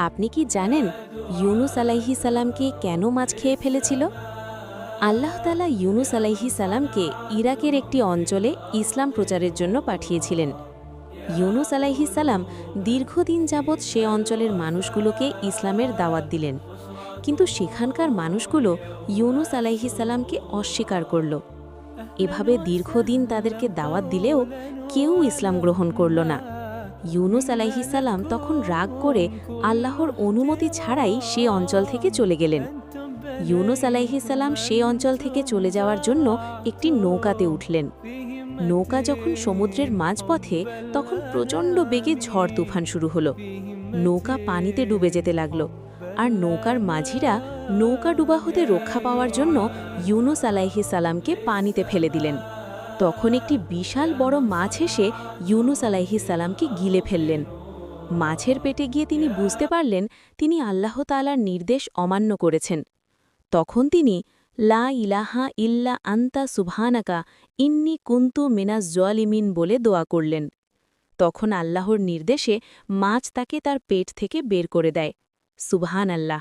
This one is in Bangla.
আপনি কি জানেন ইউনুস আলাইহিস সালামকে কেন মাছ খেয়ে ফেলেছিল? আল্লাহ তাআলা ইউনুস আলাইহিস সালামকে ইরাকের একটি অঞ্চলে ইসলাম প্রচারের জন্য পাঠিয়েছিলেন। ইউনুস আলাইহিস সালাম দীর্ঘদিন যাবৎ সে অঞ্চলের মানুষগুলোকে ইসলামের দাওয়াত দিলেন, কিন্তু সেখানকার মানুষগুলো ইউনুস আলাইহিস সালামকে অস্বীকার করল। এভাবে দীর্ঘদিন তাদেরকে দাওয়াত দিলেও কেউ ইসলাম গ্রহণ করল না। ইউনুস আলাইহিস সালাম তখন রাগ করে আল্লাহর অনুমতি ছাড়াই সে অঞ্চল থেকে চলে গেলেন। ইউনুস আলাইহিস সালাম সে অঞ্চল থেকে চলে যাওয়ার জন্য একটি নৌকাতে উঠলেন। নৌকা যখন সমুদ্রের মাঝপথে, তখন প্রচণ্ড বেগে ঝড় তুফান শুরু হলো। নৌকা পানিতে ডুবে যেতে লাগলো, আর নৌকার মাঝিরা নৌকা ডুবা হতে রক্ষা পাওয়ার জন্য ইউনুস আলাইহিস সালামকে পানিতে ফেলে দিলেন। তখন একটি বিশাল বড় মাছ এসে ইউনুস আলাইহিস সালামকে গিলে ফেললেন। মাছের পেটে গিয়ে তিনি বুঝতে পারলেন তিনি আল্লাহ তাআলার নির্দেশ অমান্য করেছেন। তখন তিনি লা ইলাহা ইল্লা আন্তা সুবহানাকা ইন্নী কুনতু মিনাজ জালিমিন বলে দোয়া করলেন। তখন আল্লাহর নির্দেশে মাছ তাকে তার পেট থেকে বের করে দেয়। সুবহানাল্লাহ।